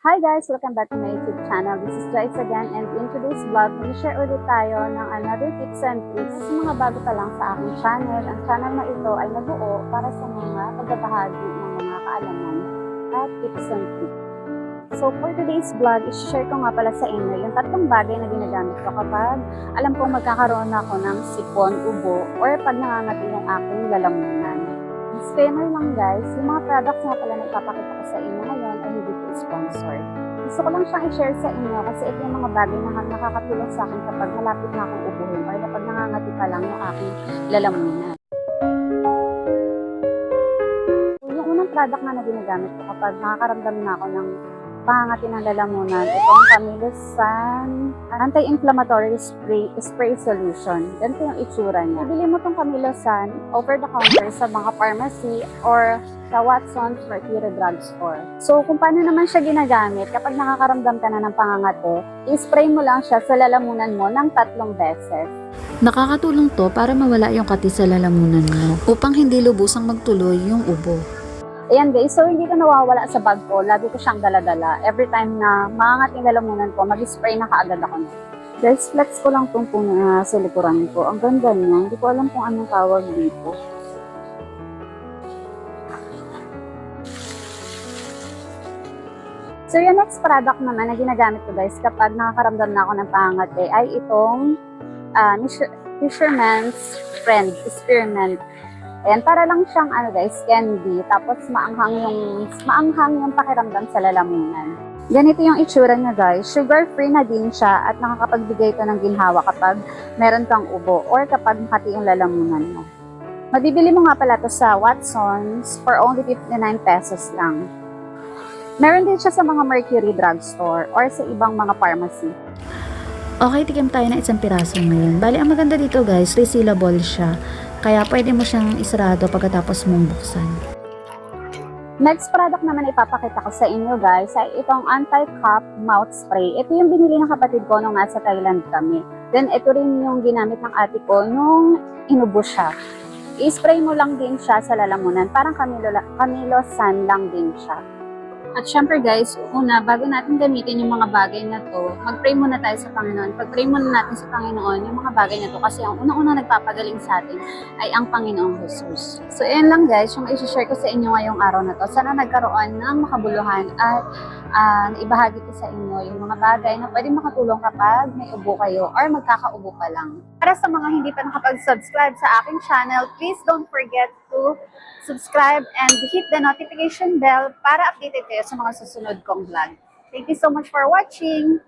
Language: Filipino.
Hi guys! Welcome back to my YouTube channel. This is Joyce again, and in today's vlog, mag-share ulit tayo ng another tips and tricks. Sa mga bago pa lang sa aking channel, ang channel na ito ay nabuo para sa mga pagbabahagi ng mga kaalaman at tips and tricks. So for today's vlog, i-share ko nga pala sa inyo yung tatlong bagay na ginagamit ko kapag alam kong magkakaroon ako ng sipon, ubo, or pag nangangati yung aking lalamunan. Disclaimer lang guys, yung mga products nga pala na ipapakita ko sa inyo ngayon ay hindi ko sponsored. Gusto ko lang siyang i-share sa inyo kasi ito yung mga bagay na nakakatulong sa akin kapag malapit na akong ubuhin or kapag nangangati pa lang yung aking lalamunan. Yung unang product na ginagamit ko kapag nakakaramdam na ako ng pangangati ng lalamunan, itong Camilosan Anti-Inflammatory Spray Solution. Ganito yung itsura niya. Bibili mo itong Camilosan over the counter sa mga pharmacy or sa Watson's Mercury Drugstore. So, kung paano naman siya ginagamit, kapag nakakaramdam ka na ng pangangati, i-spray mo lang siya sa lalamunan mo ng 3 beses. Nakakatulong to para mawala yung kati sa lalamunan mo upang hindi lubusang magtuloy yung ubo. Ayan guys, so hindi ko nawawala sa bag ko. Lagi ko siyang dala-dala. Every time na maangat yung lalamunan ko, mag-spray na kaagad ako na. Guys, flex ko lang itong puno sa likuran ko. Ang ganda niya. Hindi ko alam kung anong tawag dito. So yung next product naman na ginagamit ko guys kapag nakakaramdam na ako ng pangangati ay itong Fisherman's Friend Spearmint. Ayan, para lang siyang candy, tapos maanghang yung pakiramdam sa lalamunan. Ganito yung itsura niya guys, sugar-free na din siya at nakakapagbigay ito ng ginhawa kapag meron kang ubo or kapag makati yung lalamunan mo. Mabibili mo nga pala ito sa Watson's for only 59 pesos lang. Meron din siya sa mga Mercury Drugstore or sa ibang mga pharmacy. Okay, tikim tayo na isang piraso ngayon. Bali, ang maganda dito guys, resealable siya. Kaya pwede mo siyang isarado pagkatapos mong buksan. Next product naman ipapakita ko sa inyo guys ay itong anti-cough mouth spray. Ito yung binili ng kapatid ko nung nasa Thailand kami. Then ito rin yung ginamit ng ate ko nung inubo siya. I-spray mo lang din siya sa lalamunan. Parang Camilosan lang din siya. At syempre guys, una, bago natin gamitin yung mga bagay na to, mag-pray muna tayo sa Panginoon. Pag-pray muna natin sa Panginoon yung mga bagay na to kasi ang unang-unang nagpapagaling sa atin ay ang Panginoong Jesus. So ayan lang guys, yung i-share ko sa inyo ngayong araw na to. Sana nagkaroon ng makabuluhan at ibahagi ko sa inyo yung mga bagay na pwede makatulong kapag may ubo kayo or magkakaubo pa lang. Para sa mga hindi pa nakapag-subscribe sa aking channel, please don't forget to subscribe and hit the notification bell para updated kayo sa mga susunod kong vlog. Thank you so much for watching!